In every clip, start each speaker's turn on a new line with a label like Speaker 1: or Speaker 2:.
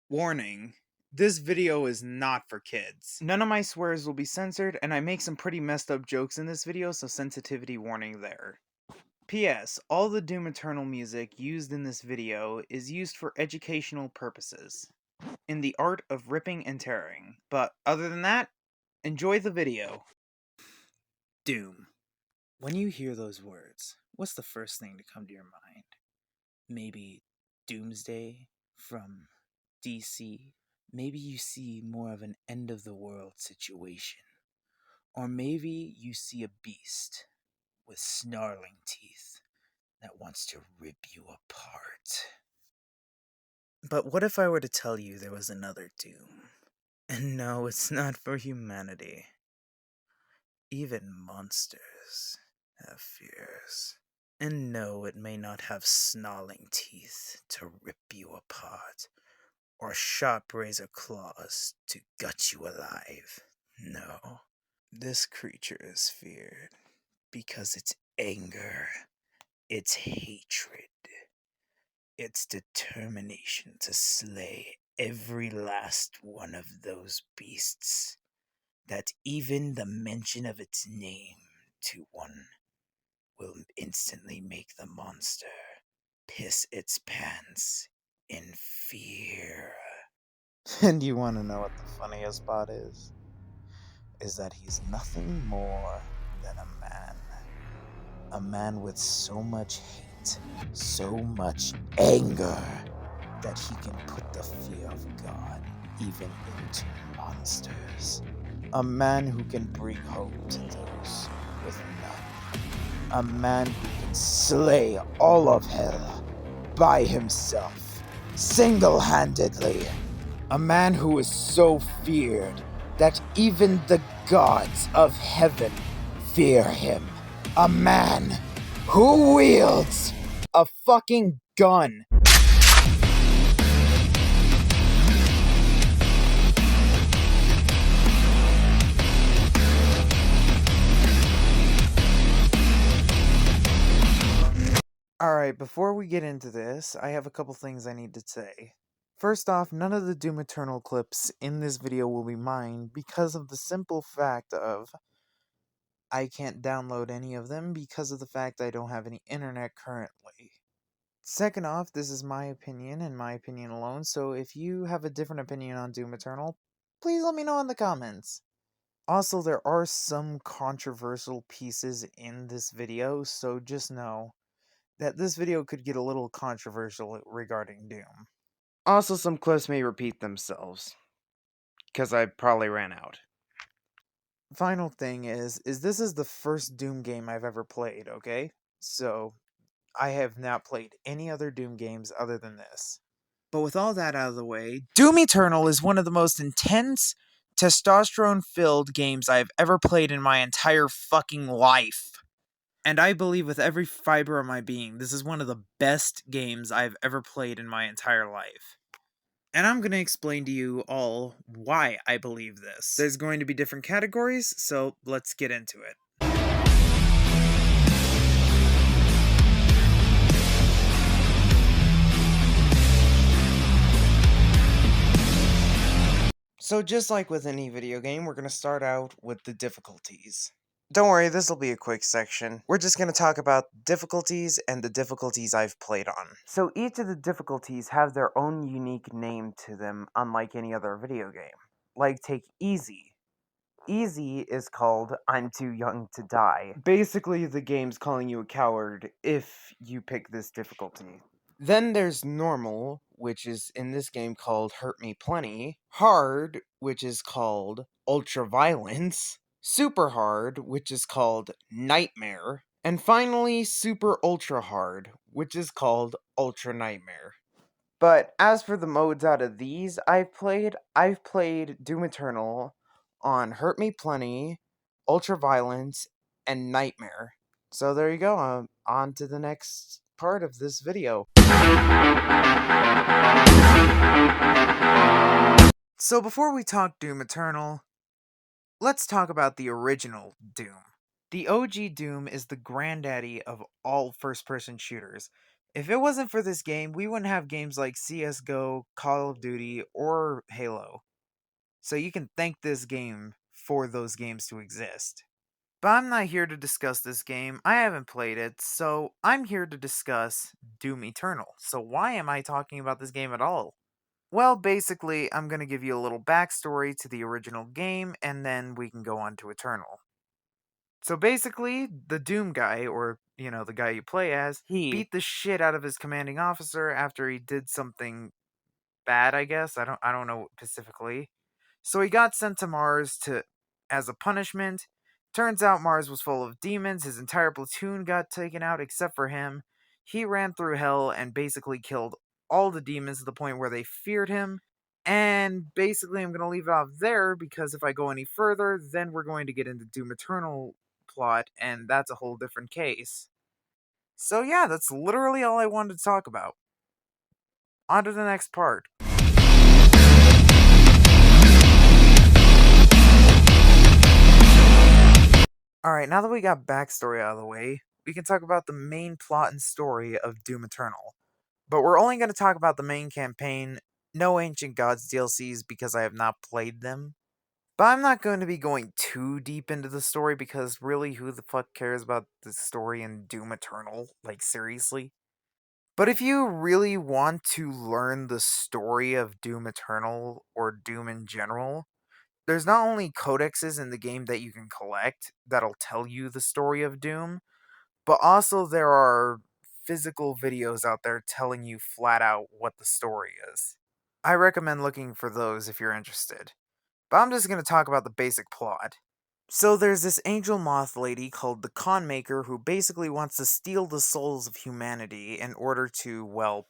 Speaker 1: Warning, this video is not for kids. None of my swears will be censored, and I make some pretty messed up jokes in this video, so sensitivity warning there. P.S. All the Doom Eternal music used in this video is used for educational purposes, in the art of ripping and tearing. But other than that, enjoy the video. Doom. When you hear those words, what's the first thing to come to your mind? Maybe Doomsday from DC? Maybe you see more of an end of the world situation. Or maybe you see a beast with snarling teeth that wants to rip you apart. But what if I were to tell you there was another Doom? And no, it's not for humanity. Even monsters have fears. And no, it may not have snarling teeth to rip you apart, or sharp razor claws to gut you alive. No, this creature is feared because its anger, its hatred, its determination to slay every last one of those beasts, that even the mention of its name to one will instantly make the monster piss its pants in fear. And you want to know what the funniest part is? Is that he's nothing more than a man. A man with so much hate, so much anger, that he can put the fear of God even into monsters. A man who can bring hope to those with none. A man who can slay all of hell by himself, single-handedly. A man who is so feared that even the gods of heaven fear him. A man who wields a fucking gun. Alright, before we get into this, I have a couple things I need to say. First off, none of the Doom Eternal clips in this video will be mine because of the simple fact of I can't download any of them because of the fact I don't have any internet currently. Second off, this is my opinion and my opinion alone, so if you have a different opinion on Doom Eternal, please let me know in the comments. Also, there are some controversial pieces in this video, so just know that this video could get a little controversial regarding Doom. Also, some clips may repeat themselves, because I probably ran out. Final thing is this is the first Doom game I've ever played, okay? So, I have not played any other Doom games other than this. But with all that out of the way, Doom Eternal is one of the most intense, testosterone-filled games I've ever played in my entire fucking life. And I believe with every fiber of my being, this is one of the best games I've ever played in my entire life. And I'm going to explain to you all why I believe this. There's going to be different categories, so let's get into it. So just like with any video game, we're going to start out with the difficulties. Don't worry, this will be a quick section. We're just going to talk about difficulties and the difficulties I've played on. So each of the difficulties have their own unique name to them, unlike any other video game. Like, take Easy. Easy is called I'm Too Young to Die. Basically, the game's calling you a coward if you pick this difficulty. Then there's Normal, which is in this game called Hurt Me Plenty. Hard, which is called Ultra Violence. Super Hard, which is called Nightmare. And finally, Super Ultra Hard, which is called Ultra Nightmare. But as for the modes out of these I've played Doom Eternal on Hurt Me Plenty, Ultra Violence, and Nightmare. So there you go, on to the next part of this video. So before we talk Doom Eternal, let's talk about the original Doom. The OG Doom is the granddaddy of all first-person shooters. If it wasn't for this game, we wouldn't have games like CSGO, Call of Duty, or Halo. So you can thank this game for those games to exist. But I'm not here to discuss this game. I haven't played it, so I'm here to discuss Doom Eternal. So why am I talking about this game at all? Well, basically, I'm going to give you a little backstory to the original game, and then we can go on to Eternal. So basically, the Doom guy, or, the guy you play as, he beat the shit out of his commanding officer after he did something bad, I guess. I don't know specifically. So he got sent to Mars as a punishment. Turns out Mars was full of demons. His entire platoon got taken out except for him. He ran through hell and basically killed all the demons to the point where they feared him. And basically, I'm going to leave it off there because if I go any further, then we're going to get into Doom Eternal plot, and that's a whole different case. So yeah, that's literally all I wanted to talk about. On to the next part. Alright, now that we got backstory out of the way, we can talk about the main plot and story of Doom Eternal. But we're only going to talk about the main campaign, no Ancient Gods DLCs because I have not played them. But I'm not going to be going too deep into the story because really, who the fuck cares about the story in Doom Eternal? Like, seriously? But if you really want to learn the story of Doom Eternal, or Doom in general, there's not only codexes in the game that you can collect that'll tell you the story of Doom, but also there are physical videos out there telling you flat out what the story is. I recommend looking for those if you're interested. But I'm just going to talk about the basic plot. So there's this angel moth lady called the Conmaker who basically wants to steal the souls of humanity in order to, well,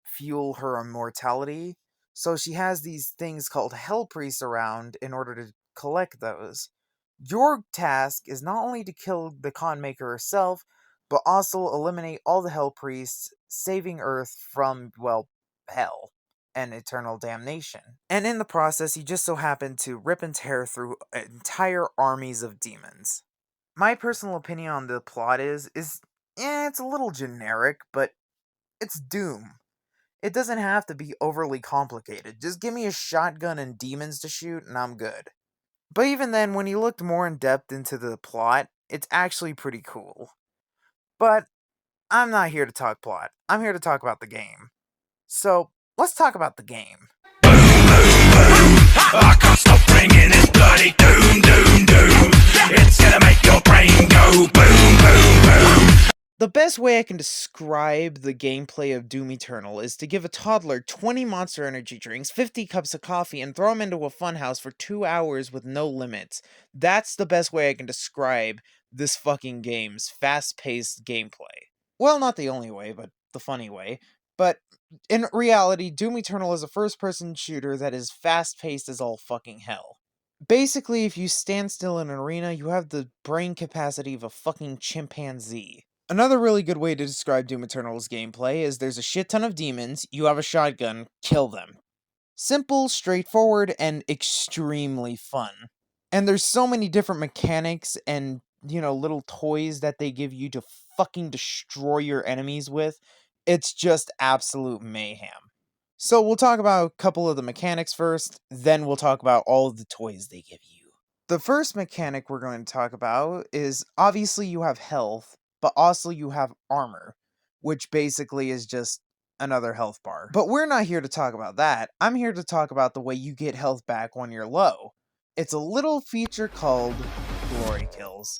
Speaker 1: fuel her immortality. So she has these things called Hell Priests around in order to collect those. Your task is not only to kill the Conmaker herself, but also eliminate all the Hell Priests, saving Earth from, well, hell and eternal damnation. And in the process, you just so happen to rip and tear through entire armies of demons. My personal opinion on the plot is it's a little generic, but it's Doom. It doesn't have to be overly complicated. Just give me a shotgun and demons to shoot, and I'm good. But even then, when you looked more in depth into the plot, it's actually pretty cool. But I'm not here to talk plot. I'm here to talk about the game. So, let's talk about the game.
Speaker 2: I can't stop bringing this bloody doom, doom, doom. It's gonna make your brain go boom, boom, boom.
Speaker 1: The best way I can describe the gameplay of Doom Eternal is to give a toddler 20 Monster Energy drinks, 50 cups of coffee, and throw him into a funhouse for 2 hours with no limits. That's the best way I can describe this fucking game's fast-paced gameplay. Well, not the only way, but the funny way. But in reality, Doom Eternal is a first-person shooter that is fast-paced as all fucking hell. Basically, if you stand still in an arena, you have the brain capacity of a fucking chimpanzee. Another really good way to describe Doom Eternal's gameplay is there's a shit ton of demons, you have a shotgun, kill them. Simple, straightforward, and extremely fun. And there's so many different mechanics and, little toys that they give you to fucking destroy your enemies with. It's just absolute mayhem. So we'll talk about a couple of the mechanics first, then we'll talk about all of the toys they give you. The first mechanic we're going to talk about is obviously you have health, but also you have armor, which basically is just another health bar. But we're not here to talk about that. I'm here to talk about the way you get health back when you're low. It's a little feature called Glory Kills.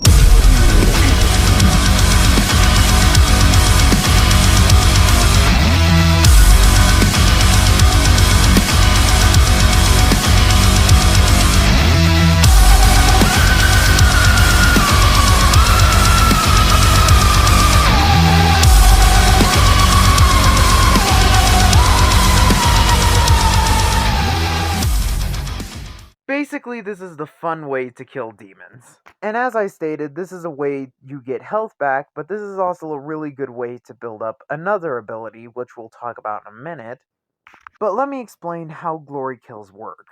Speaker 1: Basically, this is the fun way to kill demons. And as I stated, this is a way you get health back, but this is also a really good way to build up another ability, which we'll talk about in a minute. But let me explain how glory kills work.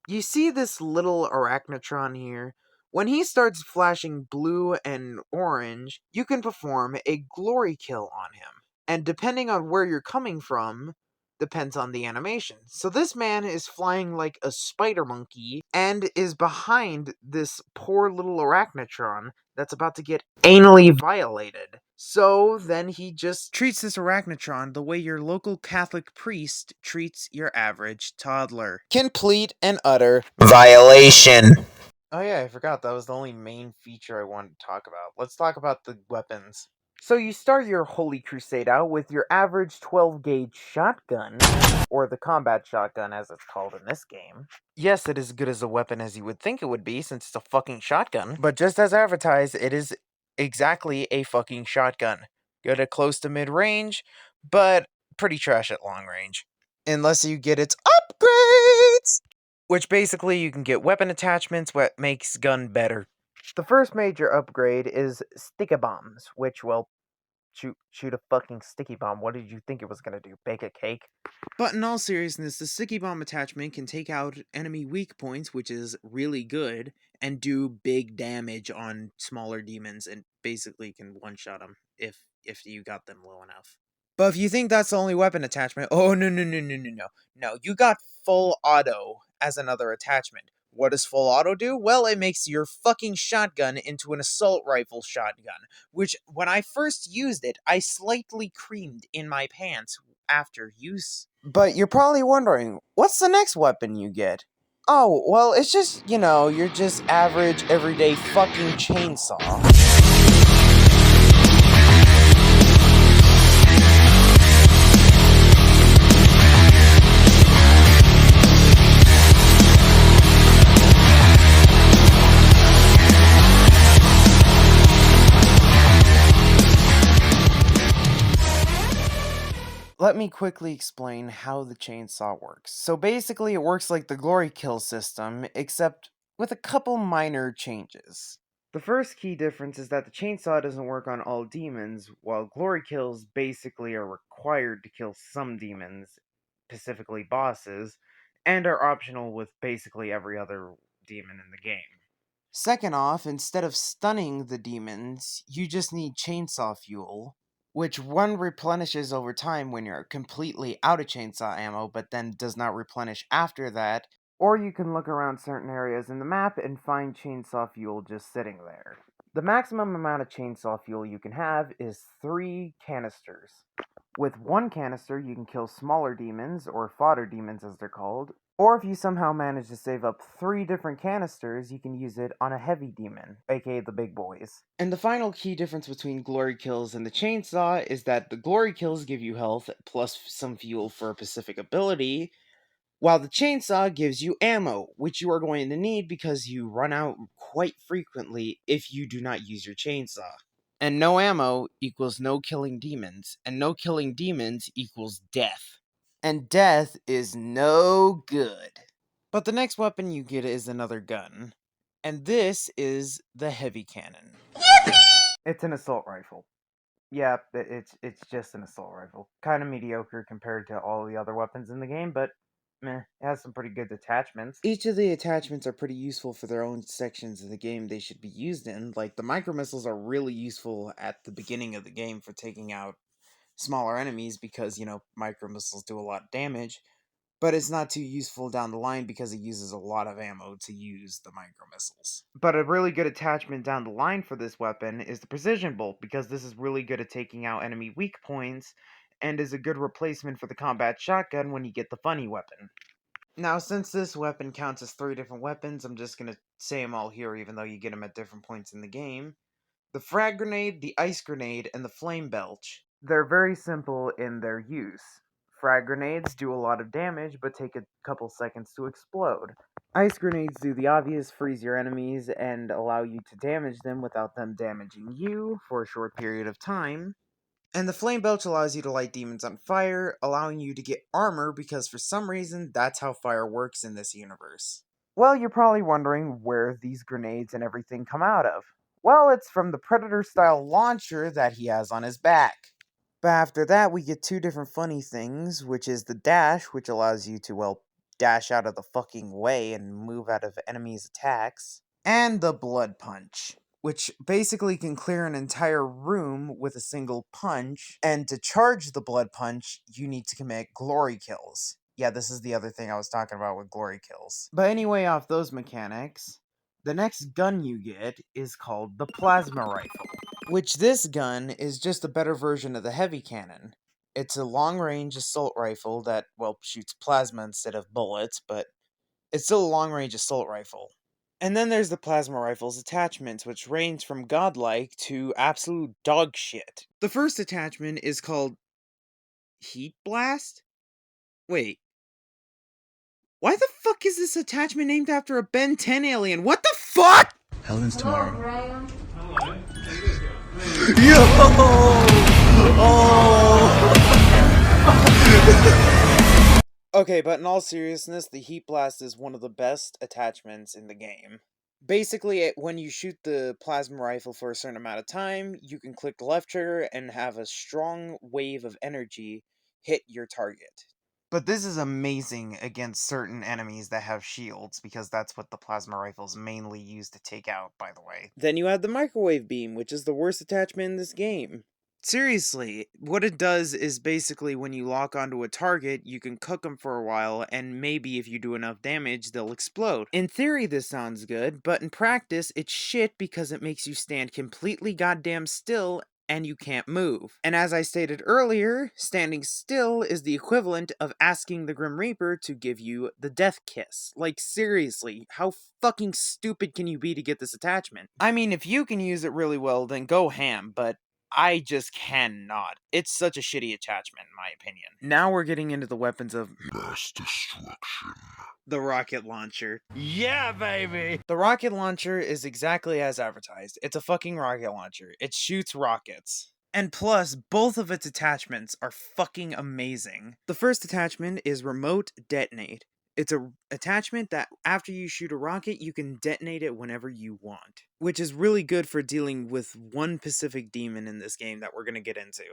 Speaker 1: You see this little Arachnotron here? When he starts flashing blue and orange, you can perform a glory kill on him. And depending on where you're coming from, depends on the animation. So this man is flying like a spider monkey and is behind this poor little arachnotron that's about to get anally violated. So then he just treats this arachnotron the way your local Catholic priest treats your average toddler. Complete and utter violation. Oh yeah, I forgot that was the only main feature I wanted to talk about. Let's talk about the weapons. So you start your Holy Crusade out with your average 12-gauge shotgun, or the combat shotgun as it's called in this game. Yes, it is as good as a weapon as you would think it would be since it's a fucking shotgun, but just as advertised, it is exactly a fucking shotgun. Good at close to mid-range, but pretty trash at long range. Unless you get its upgrades! Which basically you can get weapon attachments, what makes gun better. The first major upgrade is sticky bombs, which, well, shoot a fucking sticky bomb. What did you think it was gonna do? Bake a cake? But in all seriousness, the sticky bomb attachment can take out enemy weak points, which is really good, and do big damage on smaller demons, and basically can one-shot them if you got them low enough. But if you think that's the only weapon attachment, oh no, you got full auto as another attachment. What does full auto do? Well, it makes your fucking shotgun into an assault rifle shotgun, which when I first used it, I slightly creamed in my pants after use. But you're probably wondering, what's the next weapon you get? Oh, well, it's just, your just average everyday fucking chainsaw. Let me quickly explain how the chainsaw works. So basically it works like the Glory Kill system, except with a couple minor changes. The first key difference is that the chainsaw doesn't work on all demons, while Glory Kills basically are required to kill some demons, specifically bosses, and are optional with basically every other demon in the game. Second off, instead of stunning the demons, you just need chainsaw fuel, which one replenishes over time when you're completely out of chainsaw ammo, but then does not replenish after that. Or you can look around certain areas in the map and find chainsaw fuel just sitting there. The maximum amount of chainsaw fuel you can have is 3 canisters. With 1 canister, you can kill smaller demons, or fodder demons as they're called, or if you somehow manage to save up 3 different canisters, you can use it on a heavy demon, aka the big boys. And the final key difference between Glory Kills and the Chainsaw is that the Glory Kills give you health plus some fuel for a specific ability, while the Chainsaw gives you ammo, which you are going to need because you run out quite frequently if you do not use your Chainsaw. And no ammo equals no killing demons, and no killing demons equals death. And death is no good. But the next weapon you get is another gun. And this is the heavy cannon. Yippee! It's an assault rifle. Yeah, it's just an assault rifle. Kind of mediocre compared to all the other weapons in the game, but meh, it has some pretty good attachments. Each of the attachments are pretty useful for their own sections of the game they should be used in. Like, the micro missiles are really useful at the beginning of the game for taking out smaller enemies because, micro missiles do a lot of damage, but it's not too useful down the line because it uses a lot of ammo to use the micro missiles. But a really good attachment down the line for this weapon is the precision bolt, because this is really good at taking out enemy weak points and is a good replacement for the combat shotgun when you get the funny weapon. Now, since this weapon counts as 3 different weapons, I'm just going to say them all here even though you get them at different points in the game. The frag grenade, the ice grenade, and the flame belch. They're very simple in their use. Frag grenades do a lot of damage, but take a couple seconds to explode. Ice grenades do the obvious, freeze your enemies, and allow you to damage them without them damaging you for a short period of time. And the flame belch allows you to light demons on fire, allowing you to get armor because for some reason that's how fire works in this universe. Well, you're probably wondering where these grenades and everything come out of. Well, it's from the Predator-style launcher that he has on his back. But after that, we get 2 different funny things, which is the dash, which allows you to, dash out of the fucking way and move out of enemies' attacks, and the blood punch. which basically can clear an entire room with a single punch, and to charge the blood punch, you need to commit glory kills. Yeah, this is the other thing I was talking about with glory kills. But anyway, off those mechanics, the next gun you get is called the plasma rifle, which this gun is just a better version of the heavy cannon. It's a long-range assault rifle that, well, shoots plasma instead of bullets, but it's still a long-range assault rifle. And then there's the plasma rifle's attachments, which range from godlike to absolute dog shit. The first attachment is called Heat Blast? Wait. Why the fuck is this attachment named after a Ben 10 alien? What the fuck?!
Speaker 3: Helen's tomorrow.
Speaker 1: Yo! Oh! Okay, but in all seriousness, the Heat Blast is one of the best attachments in the game. Basically, when you shoot the plasma rifle for a certain amount of time, you can click the left trigger and have a strong wave of energy hit your target. But this is amazing against certain enemies that have shields, because that's what the plasma rifle is mainly used to take out, by the way. Then you have the microwave beam, which is the worst attachment in this game. Seriously, what it does is basically when you lock onto a target, you can cook them for a while, and maybe if you do enough damage, they'll explode. In theory, this sounds good, but in practice, it's shit because it makes you stand completely goddamn still and you can't move. And as I stated earlier, standing still is the equivalent of asking the Grim Reaper to give you the death kiss. Like, seriously, how fucking stupid can you be to get this attachment? I mean, if you can use it really well, then go ham, but I just cannot. It's such a shitty attachment, in my opinion. Now we're getting into the weapons of mass destruction. The rocket launcher.
Speaker 2: Yeah, baby!
Speaker 1: The rocket launcher is exactly as advertised. It's a fucking rocket launcher. It shoots rockets. And plus, both of its attachments are fucking amazing. The first attachment is Remote Detonate. It's a attachment that after you shoot a rocket, you can detonate it whenever you want, which is really good for dealing with one specific demon in this game that we're going to get into.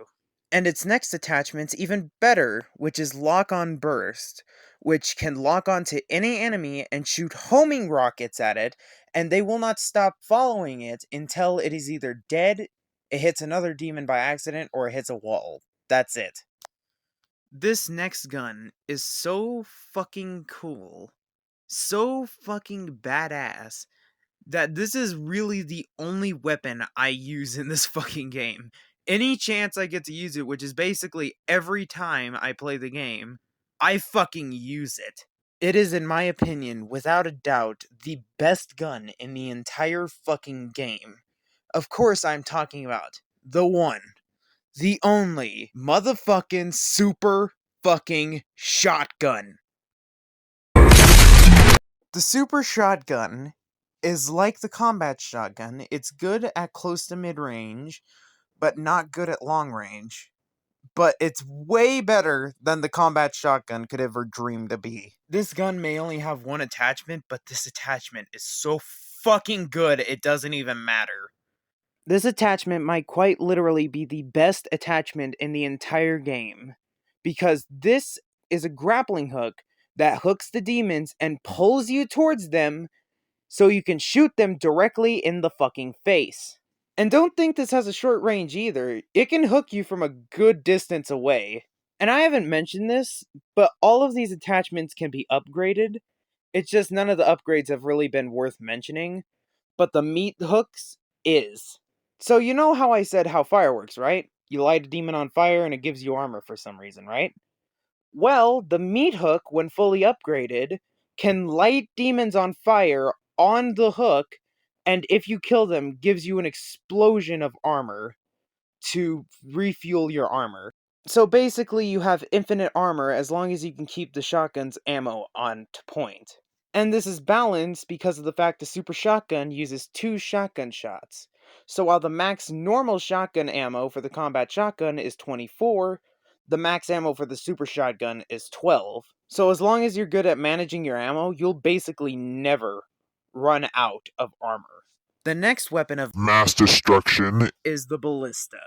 Speaker 1: And its next attachment's even better, which is Lock-On Burst, which can lock onto any enemy and shoot homing rockets at it, and they will not stop following it until it is either dead, it hits another demon by accident, or it hits a wall. That's it. This next gun is so fucking cool, so fucking badass, that this is really the only weapon I use in this fucking game. Any chance I get to use it, which is basically every time I play the game, I fucking use it. It is, in my opinion, without a doubt, the best gun in the entire fucking game. Of course I'm talking about the one, the only motherfucking super fucking shotgun. The super shotgun is like the combat shotgun. It's good at close to mid-range, but not good at long range. But it's way better than the combat shotgun could ever dream to be. This gun may only have one attachment, but this attachment is so fucking good it doesn't even matter. This attachment might quite literally be the best attachment in the entire game, because this is a grappling hook that hooks the demons and pulls you towards them so you can shoot them directly in the fucking face. And don't think this has a short range either. It can hook you from a good distance away. And I haven't mentioned this, but all of these attachments can be upgraded. It's just none of the upgrades have really been worth mentioning. But the meat hooks is. So you know how I said how fire works, right? You light a demon on fire and it gives you armor for some reason, right? Well, the meat hook, when fully upgraded, can light demons on fire on the hook, and if you kill them, gives you an explosion of armor to refuel your armor. So basically, you have infinite armor as long as you can keep the shotgun's ammo on point. And this is balanced because of the fact the super shotgun uses 2 shotgun shots. So while the max normal shotgun ammo for the combat shotgun is 24, the max ammo for the super shotgun is 12. So as long as you're good at managing your ammo, you'll basically never run out of armor. The next weapon of
Speaker 3: Mass destruction.
Speaker 1: is the ballista.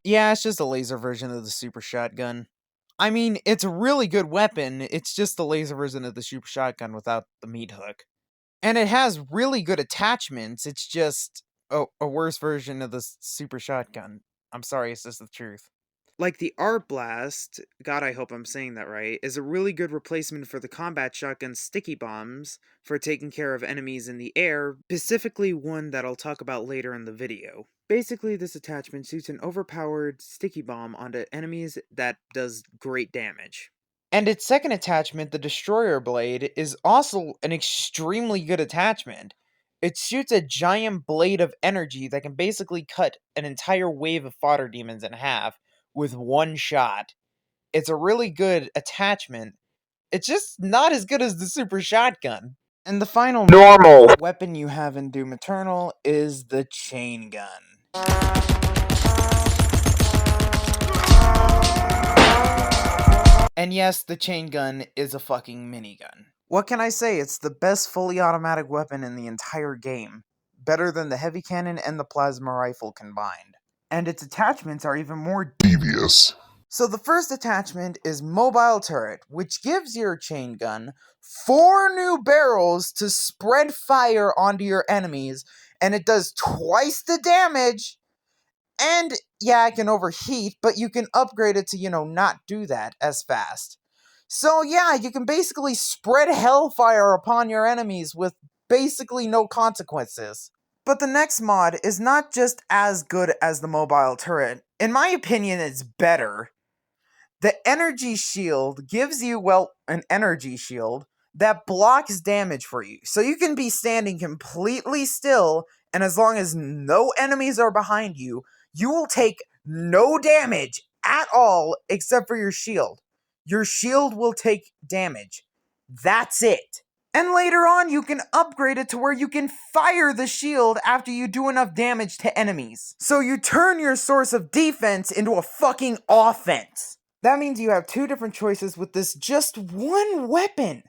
Speaker 1: Yeah, it's just a laser version of the super shotgun. I mean, it's a really good weapon, it's just the laser version of the super shotgun without the meat hook. And it has really good attachments, it's just, a worse version of the super shotgun. I'm sorry, it's just the truth. Like the Art Blast, God, I hope I'm saying that right, is a really good replacement for the combat shotgun sticky bombs for taking care of enemies in the air, specifically one that I'll talk about later in the video. Basically, this attachment shoots an overpowered sticky bomb onto enemies that does great damage. And its second attachment, the Destroyer Blade, is also an extremely good attachment. It shoots a giant blade of energy that can basically cut an entire wave of fodder demons in half with one shot. It's a really good attachment. It's just not as good as the super shotgun. And the final normal weapon you have in Doom Eternal is the chain gun. And yes, the chain gun is a fucking minigun. What can I say? It's the best fully automatic weapon in the entire game. Better than the heavy cannon and the plasma rifle combined. And its attachments are even more
Speaker 3: Devious.
Speaker 1: So the first attachment is Mobile Turret, which gives your chain gun 4 new barrels to spread fire onto your enemies, and it does twice the damage. And yeah, it can overheat, but you can upgrade it to, not do that as fast. So yeah, you can basically spread hellfire upon your enemies with basically no consequences. But the next mod is not just as good as the Mobile Turret. In my opinion, it's better. The energy shield gives you, an energy shield that blocks damage for you. So you can be standing completely still, and as long as no enemies are behind you, you will take no damage at all except for your shield. Your shield will take damage. That's it. And later on, you can upgrade it to where you can fire the shield after you do enough damage to enemies. So you turn your source of defense into a fucking offense. That means you have 2 different choices with this just one weapon,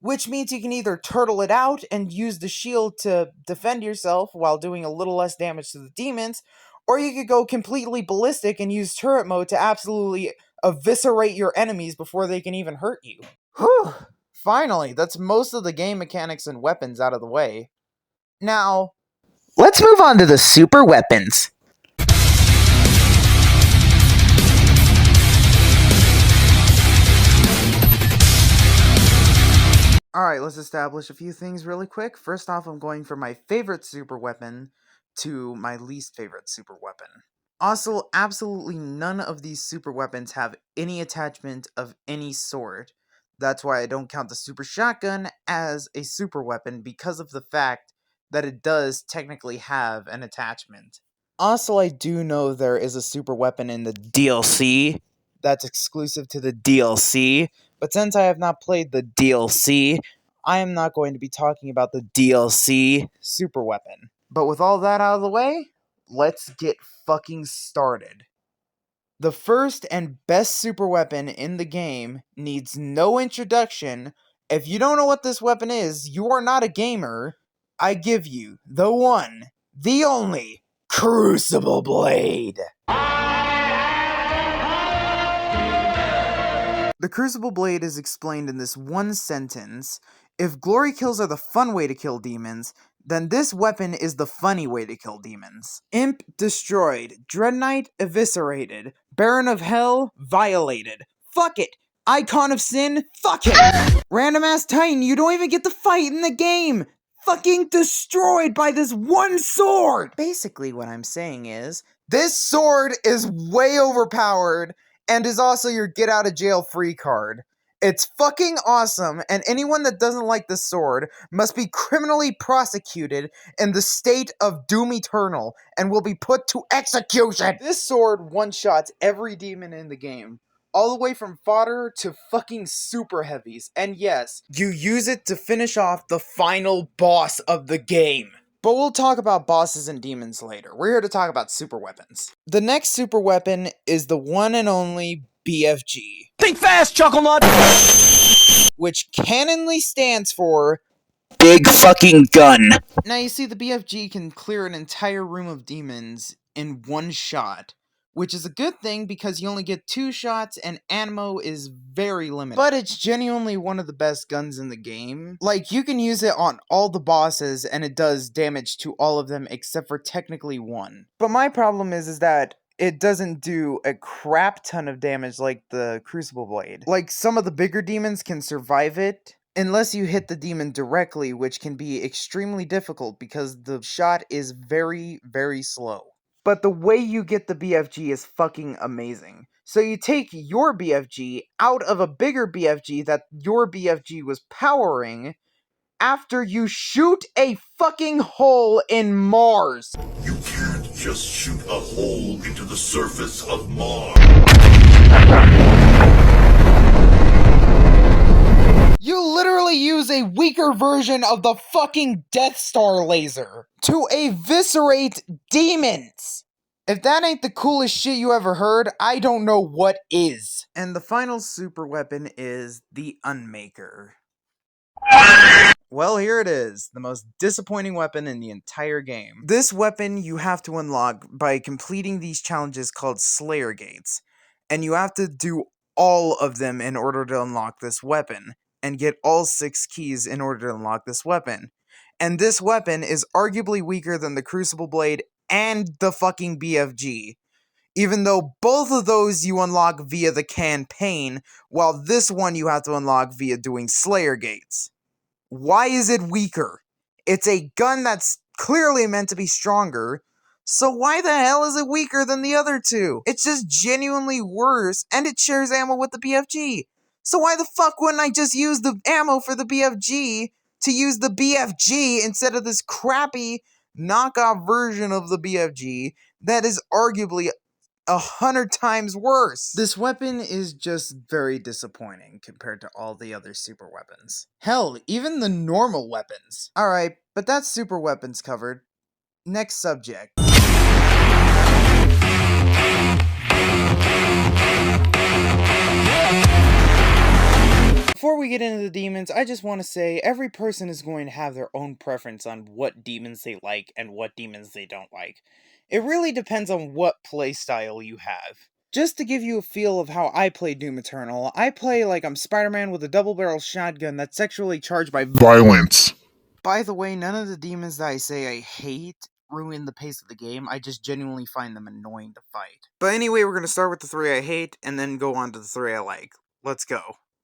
Speaker 1: which means you can either turtle it out and use the shield to defend yourself while doing a little less damage to the demons, or you could go completely ballistic and use turret mode to absolutely eviscerate your enemies before they can even hurt you. Whew! Finally, that's most of the game mechanics and weapons out of the way. Now, let's move on to the super weapons. Alright, let's establish a few things really quick. First off, I'm going from my favorite super weapon to my least favorite super weapon. Also, absolutely none of these super weapons have any attachment of any sort. That's why I don't count the super shotgun as a super weapon, because of the fact that it does technically have an attachment. Also, I do know there is a super weapon in the DLC that's exclusive to the DLC, but since I have not played the DLC, I am not going to be talking about the DLC super weapon. But with all that out of the way, let's get fucking started. The first and best super weapon in the game needs no introduction. If you don't know what this weapon is, you are not a gamer. I give you the one, the only, Crucible Blade. The Crucible Blade is explained in this one sentence. If glory kills are the fun way to kill demons, then this weapon is the funny way to kill demons. Imp destroyed. Dread Knight eviscerated. Baron of Hell violated. Fuck it. Icon of Sin, fuck him. Random ass Titan, you don't even get to fight in the game. Fucking destroyed by this one sword. Basically what I'm saying is, this sword is way overpowered and is also your get out of jail free card. It's fucking awesome, and anyone that doesn't like this sword must be criminally prosecuted in the state of Doom Eternal and will be put to execution. This sword one-shots every demon in the game, all the way from fodder to fucking super heavies. And yes, you use it to finish off the final boss of the game. But we'll talk about bosses and demons later. We're here to talk about super weapons. The next super weapon is the one and only BFG.
Speaker 2: Think fast, Chuckle Nut!
Speaker 1: Which canonly stands for Big Fucking Gun. Now you see, the BFG can clear an entire room of demons in one shot, which is a good thing because you only get 2 shots and ammo is very limited. But it's genuinely one of the best guns in the game. Like, you can use it on all the bosses and it does damage to all of them except for technically one. But my problem is that it doesn't do a crap ton of damage like the Crucible Blade. Like, some of the bigger demons can survive it, unless you hit the demon directly, which can be extremely difficult because the shot is very, very slow. But the way you get the BFG is fucking amazing. So you take your BFG out of a bigger BFG that your BFG was powering after you shoot a fucking hole in Mars.
Speaker 4: You can't just shoot a hole into the surface of Mars.
Speaker 1: You literally use a weaker version of the fucking Death Star laser to eviscerate demons. If that ain't the coolest shit you ever heard, I don't know what is. And the final super weapon is the Unmaker. Well, here it is, the most disappointing weapon in the entire game. This weapon you have to unlock by completing these challenges called Slayer Gates, and you have to do all of them in order to unlock this weapon, and get all 6 keys in order to unlock this weapon. And this weapon is arguably weaker than the Crucible Blade and the fucking BFG, even though both of those you unlock via the campaign, while this one you have to unlock via doing Slayer Gates. Why is it weaker? It's a gun that's clearly meant to be stronger, so why the hell is it weaker than the other two? It's just genuinely worse, and it shares ammo with the BFG. So why the fuck wouldn't I just use the ammo for the BFG to use the BFG instead of this crappy knockoff version of the BFG that is arguably 100 times worse? This weapon is just very disappointing compared to all the other super weapons. Hell, even the normal weapons. Alright, but that's super weapons covered. Next subject. Before we get into the demons, I just want to say every person is going to have their own preference on what demons they like and what demons they don't like. It really depends on what playstyle you have. Just to give you a feel of how I play Doom Eternal, I play like I'm Spider-Man with a double-barrel shotgun that's sexually charged by
Speaker 3: Violence.
Speaker 1: By the way, none of the demons that I say I hate ruin the pace of the game. I just genuinely find them annoying to fight. But anyway, we're going to start with the 3 I hate and then go on to the 3 I like. Let's go.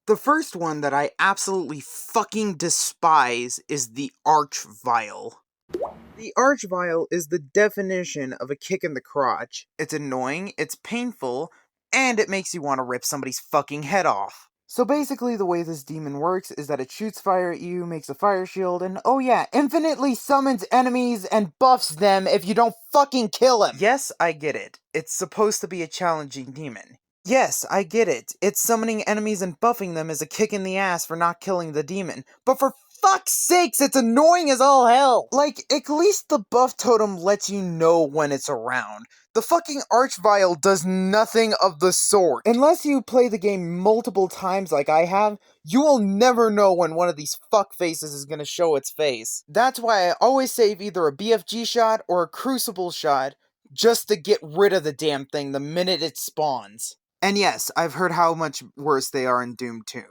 Speaker 1: The first one that I absolutely fucking despise is the Archvile. The Archvile is the definition of a kick in the crotch. It's annoying, it's painful, and it makes you want to rip somebody's fucking head off. So basically the way this demon works is that it shoots fire at you, makes a fire shield, and oh yeah, infinitely summons enemies and buffs them if you don't fucking kill him. Yes, I get it. It's supposed to be a challenging demon. Yes, I get it. It's summoning enemies and buffing them as a kick in the ass for not killing the demon. But for fuck's sakes, it's annoying as all hell! Like, at least the buff totem lets you know when it's around. The fucking Archvile does nothing of the sort. Unless you play the game multiple times like I have, you will never know when one of these fuckfaces is gonna show its face. That's why I always save either a BFG shot or a Crucible shot just to get rid of the damn thing the minute it spawns. And yes, I've heard how much worse they are in Doom 2.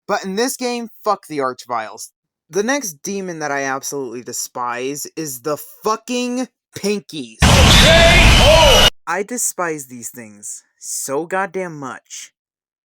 Speaker 1: But in this game, fuck the Archviles. The next demon that I absolutely despise is the fucking Pinkies. I despise these things so goddamn much.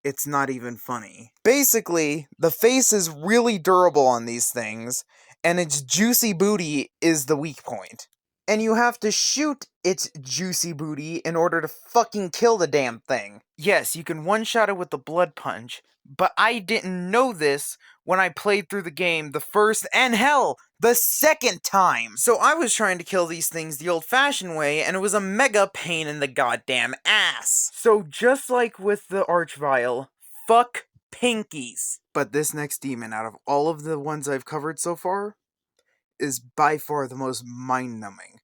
Speaker 1: It's not even funny. Basically, the face is really durable on these things, and its juicy booty is the weak point. And you have to shoot its juicy booty in order to fucking kill the damn thing. Yes, you can one-shot it with the blood punch, but I didn't know this when I played through the game the first, and hell, the second time! So I was trying to kill these things the old-fashioned way, and it was a mega pain in the goddamn ass. So just like with the Archvile, fuck Pinkies. But this next demon, out of all of the ones I've covered so far, is by far the most mind-numbing,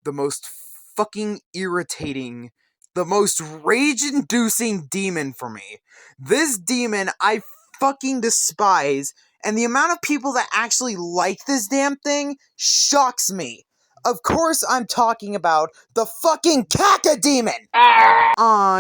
Speaker 1: the most fucking irritating, the most rage-inducing demon for me. This demon I fucking despise, and the amount of people that actually like this damn thing shocks me. Of course I'm talking about the fucking Cacodemon!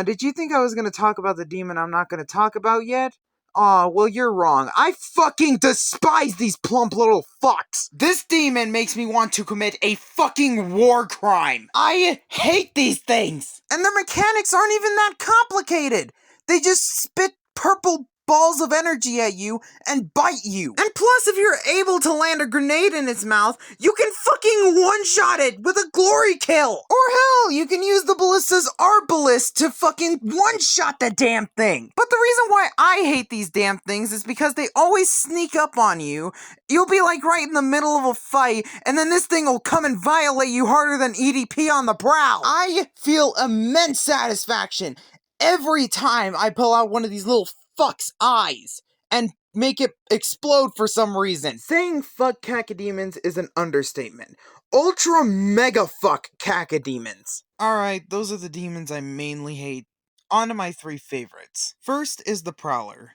Speaker 1: Did you think I was gonna talk about the demon I'm not gonna talk about yet? Well, you're wrong. I fucking despise these plump little fucks! This demon makes me want to commit a fucking war crime! I hate these things! And their mechanics aren't even that complicated! They just spit purple balls of energy at you and bite you. And plus, if you're able to land a grenade in its mouth, you can fucking one-shot it with a glory kill! Or hell, you can use the ballista's arbalist to fucking one-shot the damn thing! But the reason why I hate these damn things is because they always sneak up on you. You'll be like right in the middle of a fight, and then this thing will come and violate you harder than EDP on the prowl. I feel immense satisfaction every time I pull out one of these little fuck's eyes and make it explode for some reason. Saying fuck cacodemons is an understatement. Ultra mega fuck cacodemons. Alright, those are the demons I mainly hate. On to my 3 favorites. First is the Prowler.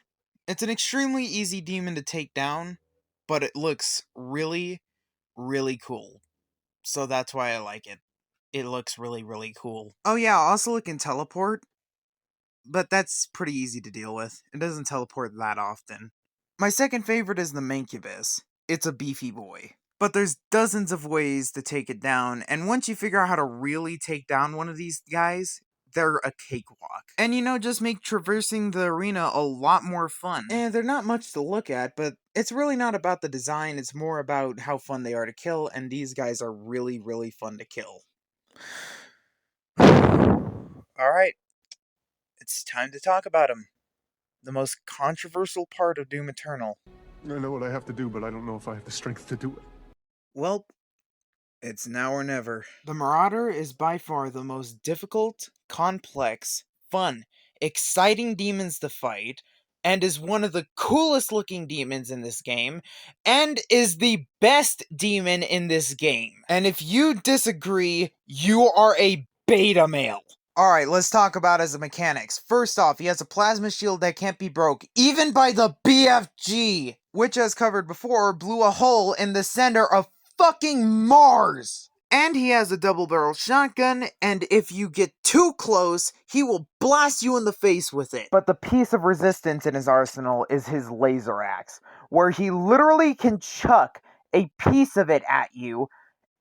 Speaker 1: It's an extremely easy demon to take down, but it looks really, really cool. So that's why I like it. It looks really, really cool. Oh yeah, also it can teleport. But that's pretty easy to deal with. It doesn't teleport that often. My second favorite is the Mancubus. It's a beefy boy. But there's dozens of ways to take it down, and once you figure out how to really take down one of these guys, they're a cakewalk. And just make traversing the arena a lot more fun. And they're not much to look at, but it's really not about the design, it's more about how fun they are to kill, and these guys are really, really fun to kill. Alright. It's time to talk about him. The most controversial part of Doom Eternal.
Speaker 3: I know what I have to do, but I don't know if I have the strength to do it.
Speaker 1: Well, it's now or never. The Marauder is by far the most difficult, complex, fun, exciting demons to fight, and is one of the coolest looking demons in this game, and is the best demon in this game. And if you disagree, you are a beta male. Alright, let's talk about his mechanics. First off, he has a plasma shield that can't be broke, even by the BFG, which, as covered before, blew a hole in the center of fucking Mars! And he has a double-barrel shotgun, and if you get too close, he will blast you in the face with it. But the piece of resistance in his arsenal is his laser axe, where he literally can chuck a piece of it at you,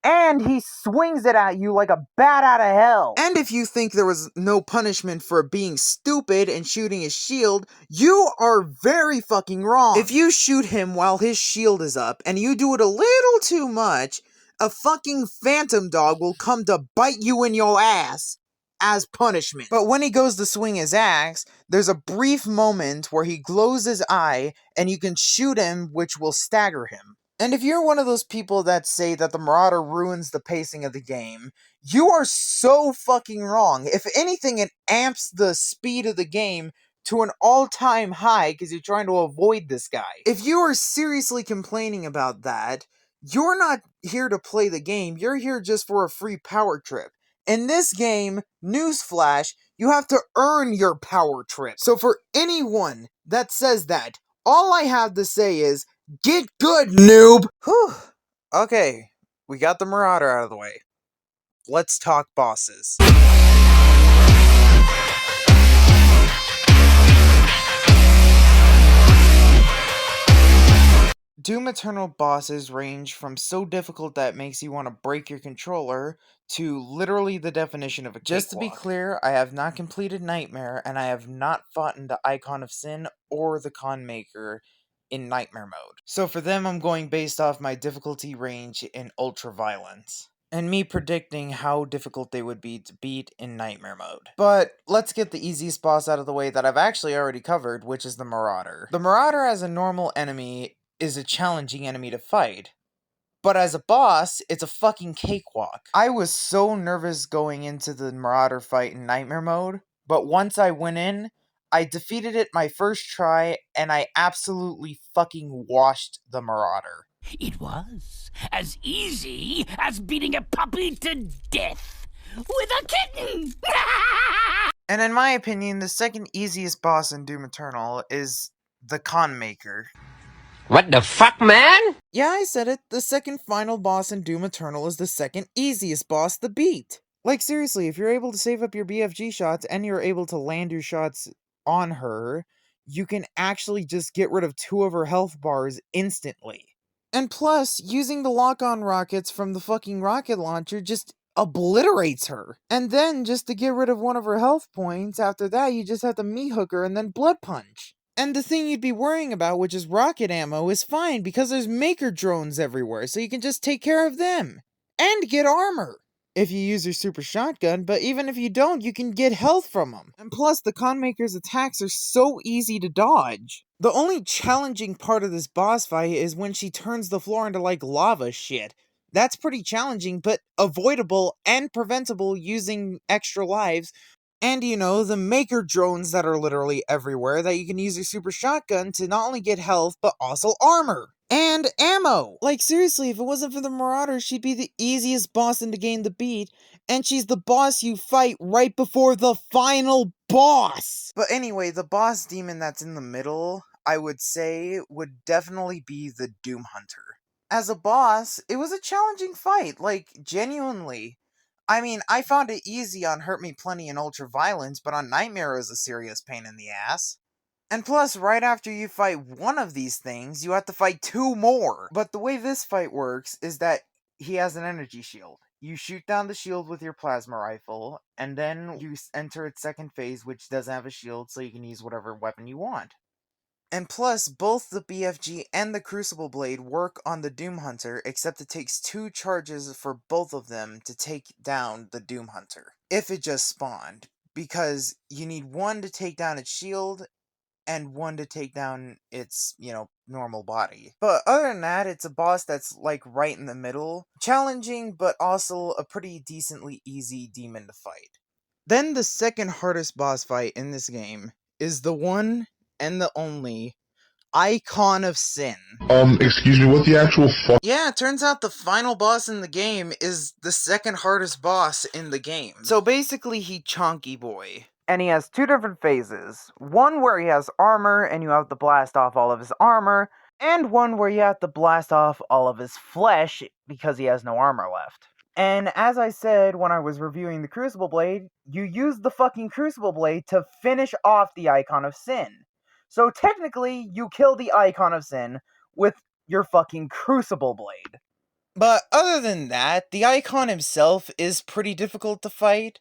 Speaker 1: and he swings it at you like a bat out of hell. And if you think there was no punishment for being stupid and shooting his shield, you are very fucking wrong. If you shoot him while his shield is up, and you do it a little too much, a fucking phantom dog will come to bite you in your ass as punishment. But when he goes to swing his axe, there's a brief moment where he glows his eye, and you can shoot him, which will stagger him. And if you're one of those people that say that the Marauder ruins the pacing of the game, you are so fucking wrong. If anything, it amps the speed of the game to an all-time high because you're trying to avoid this guy. If you are seriously complaining about that, you're not here to play the game, you're here just for a free power trip. In this game, newsflash, you have to earn your power trip. So for anyone that says that, all I have to say is, get good, noob! Whew. Okay, we got the Marauder out of the way. Let's talk bosses. Doom Eternal bosses range from so difficult that it makes you want to break your controller to literally the definition of a cakewalk. Just to be clear, I have not completed Nightmare, and I have not fought in the Icon of Sin or the Con Maker in Nightmare mode. So for them, I'm going based off my difficulty range in Ultra Violence, and me predicting how difficult they would be to beat in Nightmare mode. But let's get the easiest boss out of the way that I've actually already covered, which is the Marauder. The Marauder as a normal enemy is a challenging enemy to fight, but as a boss, it's a fucking cakewalk. I was so nervous going into the Marauder fight in Nightmare mode, but once I went in, I defeated it my first try, and I absolutely fucking washed the Marauder.
Speaker 2: It was as easy as beating a puppy to death with a kitten.
Speaker 1: And in my opinion, the second easiest boss in Doom Eternal is the Con Maker.
Speaker 5: What the fuck, man?
Speaker 1: Yeah, I said it. The second final boss in Doom Eternal is the second easiest boss to beat. Like, seriously, if you're able to save up your BFG shots and you're able to land your shots on her, you can actually just get rid of 2 of her health bars instantly. And plus, using the lock-on rockets from the fucking rocket launcher just obliterates her. And then, just to get rid of 1 of her health points, after that you just have to meat hook her and then blood punch. And the thing you'd be worrying about, which is rocket ammo, is fine because there's maker drones everywhere, so you can just take care of them. And get armor if you use your super shotgun, but even if you don't, you can get health from them. And plus, the Conmaker's attacks are so easy to dodge. The only challenging part of this boss fight is when she turns the floor into like lava shit. That's pretty challenging, but avoidable and preventable using extra lives. And you know, the maker drones that are literally everywhere that you can use your super shotgun to not only get health, but also armor. And ammo! Like, seriously, if it wasn't for the Marauder, she'd be the easiest boss in the game to beat, and she's the boss you fight right before the final boss! But anyway, the boss demon that's in the middle, I would say, would definitely be the Doom Hunter. As a boss, it was a challenging fight, like, genuinely. I mean, I found it easy on Hurt Me Plenty and Ultraviolence, but on Nightmare it was a serious pain in the ass. And plus, right after you fight one of these things, you have to fight 2 more. But the way this fight works is that he has an energy shield. You shoot down the shield with your plasma rifle, and then you enter its second phase, which doesn't have a shield, so you can use whatever weapon you want. And plus, both the BFG and the Crucible Blade work on the Doom Hunter, except it takes 2 charges for both of them to take down the Doom Hunter. If it just spawned. Because you need 1 to take down its shield, and 1 to take down its, normal body. But other than that, it's a boss that's, like, right in the middle. Challenging, but also a pretty decently easy demon to fight. Then the second hardest boss fight in this game is the one and the only Icon of Sin.
Speaker 6: Excuse me, what the actual fuck?
Speaker 1: Yeah, it turns out the final boss in the game is the second hardest boss in the game. So basically, he Chonky Boy. And he has 2 different phases. One where he has armor, and you have to blast off all of his armor, and one where you have to blast off all of his flesh, because he has no armor left. And as I said when I was reviewing the Crucible Blade, you use the fucking Crucible Blade to finish off the Icon of Sin. So technically, you kill the Icon of Sin with your fucking Crucible Blade. But other than that, the Icon himself is pretty difficult to fight.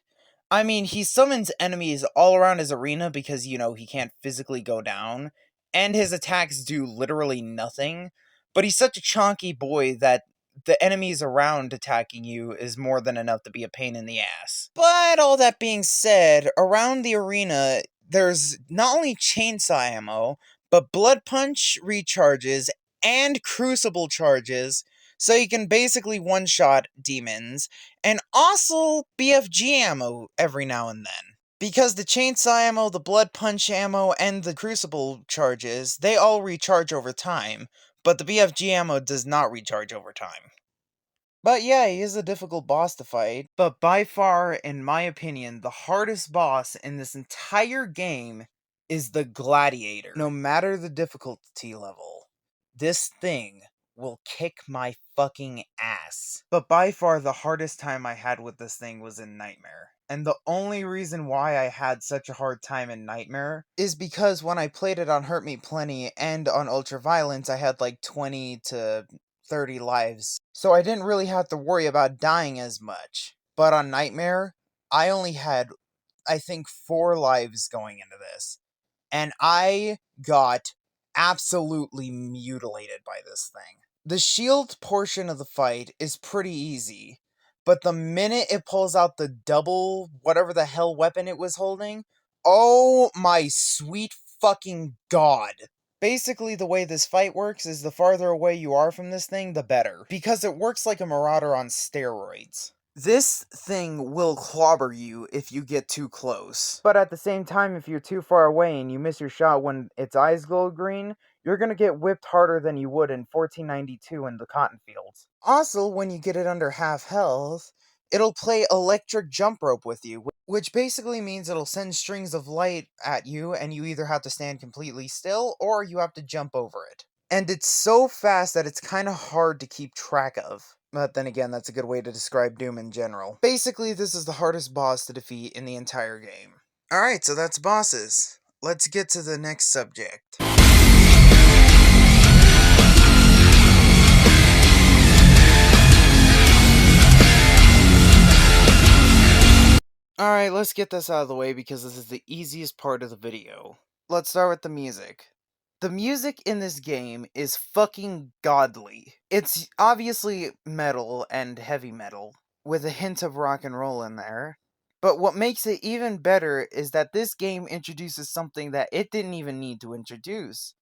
Speaker 1: I mean, he summons enemies all around his arena because, he can't physically go down, and his attacks do literally nothing, but he's such a chonky boy that the enemies around attacking you is more than enough to be a pain in the ass. But all that being said, around the arena, there's not only chainsaw ammo, but blood punch recharges and crucible charges, so you can basically one-shot demons, and also BFG ammo every now and then. Because the chainsaw ammo, the blood punch ammo, and the crucible charges, they all recharge over time, but the BFG ammo does not recharge over time. But yeah, he is a difficult boss to fight, but by far, in my opinion, the hardest boss in this entire game is the Gladiator. No matter the difficulty level, this thing will kick my fucking ass. But by far, the hardest time I had with this thing was in Nightmare. And the only reason why I had such a hard time in Nightmare is because when I played it on Hurt Me Plenty and on Ultraviolence, I had like 20 to 30 lives. So I didn't really have to worry about dying as much. But on Nightmare, I only had, I think, 4 lives going into this. And I got absolutely mutilated by this thing. The shield portion of the fight is pretty easy, but the minute it pulls out the double whatever the hell weapon it was holding, oh my sweet fucking god. Basically, the way this fight works is the farther away you are from this thing, the better, because it works like a Marauder on steroids. This thing will clobber you if you get too close. But at the same time, if you're too far away and you miss your shot when its eyes glow green, you're gonna get whipped harder than you would in 1492 in the cotton fields. Also, when you get it under half health, it'll play electric jump rope with you, which basically means it'll send strings of light at you and you either have to stand completely still or you have to jump over it. And it's so fast that it's kind of hard to keep track of. But then again, that's a good way to describe Doom in general. Basically, this is the hardest boss to defeat in the entire game. Alright, so that's bosses. Let's get to the next subject. Alright, let's get this out of the way because this is the easiest part of the video. Let's start with the music. The music in this game is fucking godly. It's obviously metal and heavy metal, with a hint of rock and roll in there. But what makes it even better is that this game introduces something that it didn't even need to introduce,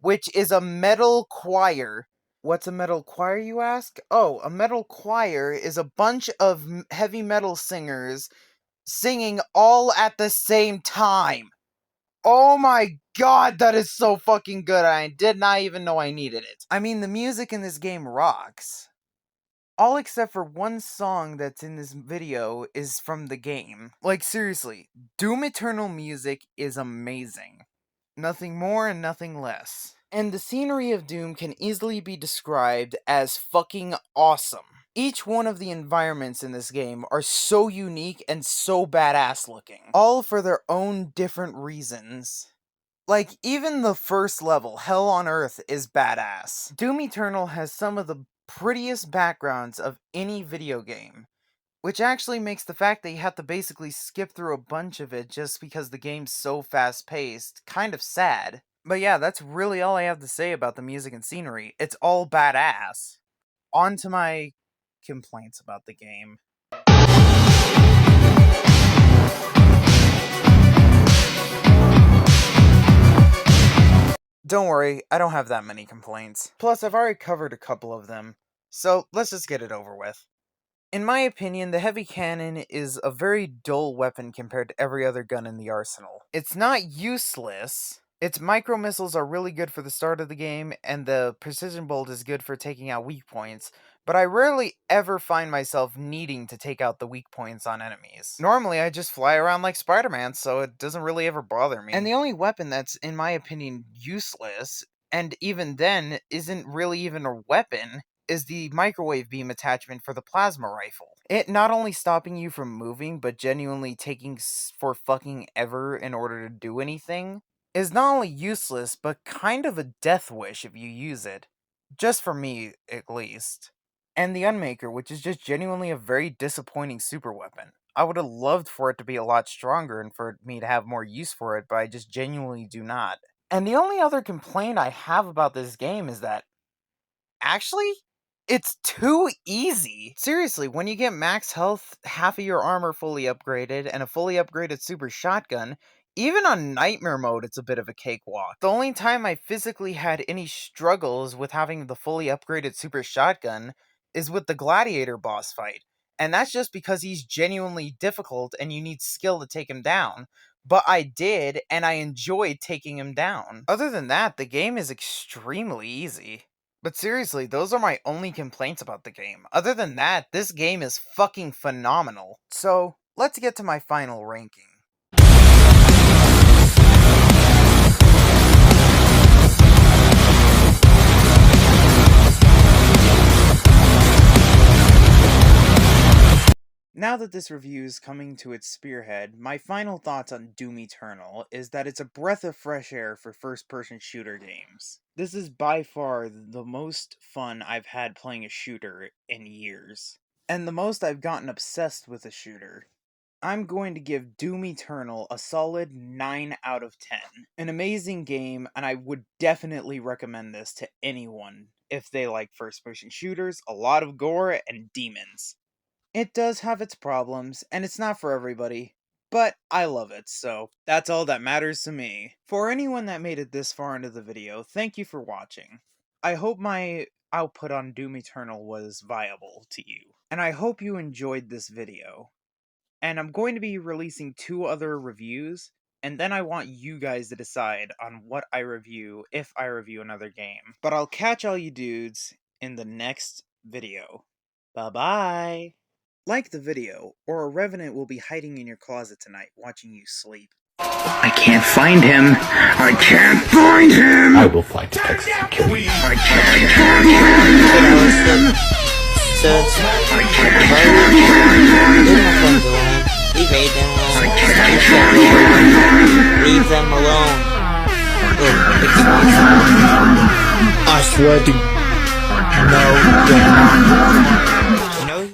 Speaker 1: which is a metal choir. What's a metal choir, you ask? Oh, a metal choir is a bunch of heavy metal singers singing all at the same time. Oh my god, that is so fucking good. I did not even know I needed it. I mean, the music in this game rocks. All except for one song that's in this video is from the game. Like, seriously, Doom Eternal music is amazing. Nothing more and nothing less. And the scenery of Doom can easily be described as fucking awesome. Each one of the environments in this game are so unique and so badass looking, all for their own different reasons. Like, even the first level, Hell on Earth, is badass. Doom Eternal has some of the prettiest backgrounds of any video game, which actually makes the fact that you have to basically skip through a bunch of it just because the game's so fast-paced kind of sad. But yeah, that's really all I have to say about the music and scenery. It's all badass. On to my complaints about the game. Don't worry, I don't have that many complaints. Plus, I've already covered a couple of them, so let's just get it over with. In my opinion, the heavy cannon is a very dull weapon compared to every other gun in the arsenal. It's not useless. Its micro missiles are really good for the start of the game, and the precision bolt is good for taking out weak points, but I rarely ever find myself needing to take out the weak points on enemies. Normally, I just fly around like Spider-Man, so it doesn't really ever bother me. And the only weapon that's, in my opinion, useless, and even then, isn't really even a weapon, is the microwave beam attachment for the plasma rifle. It not only stopping you from moving, but genuinely taking for fucking ever in order to do anything, is not only useless, but kind of a death wish if you use it. Just for me, at least. And the Unmaker, which is just genuinely a very disappointing super weapon. I would have loved for it to be a lot stronger and for me to have more use for it, but I just genuinely do not. And the only other complaint I have about this game is that, actually, it's too easy. Seriously, when you get max health, half of your armor fully upgraded, and a fully upgraded super shotgun, even on nightmare mode, it's a bit of a cakewalk. The only time I physically had any struggles with having the fully upgraded super shotgun is with the gladiator boss fight. And that's just because he's genuinely difficult and you need skill to take him down. But I did, and I enjoyed taking him down. Other than that, the game is extremely easy. But seriously, those are my only complaints about the game. Other than that, this game is fucking phenomenal. So, let's get to my final ranking. Now that this review is coming to its spearhead, my final thoughts on Doom Eternal is that it's a breath of fresh air for first-person shooter games. This is by far the most fun I've had playing a shooter in years, and the most I've gotten obsessed with a shooter. I'm going to give Doom Eternal a solid 9 out of 10. An amazing game, and I would definitely recommend this to anyone if they like first-person shooters, a lot of gore, and demons. It does have its problems, and it's not for everybody, but I love it, so that's all that matters to me. For anyone that made it this far into the video, thank you for watching. I hope my output on Doom Eternal was viable to you, and I hope you enjoyed this video. And I'm going to be releasing 2 other reviews, and then I want you guys to decide on what I review if I review another game. But I'll catch all you dudes in the next video. Bye-bye! Like the video, or a revenant will be hiding in your closet tonight watching you sleep.
Speaker 2: I can't find him. I can't find him.
Speaker 6: I will fight Texas Security.
Speaker 2: I can't find him.
Speaker 5: He made them alone.
Speaker 2: I can't find him.
Speaker 5: Leave them alone.
Speaker 7: I swear to no.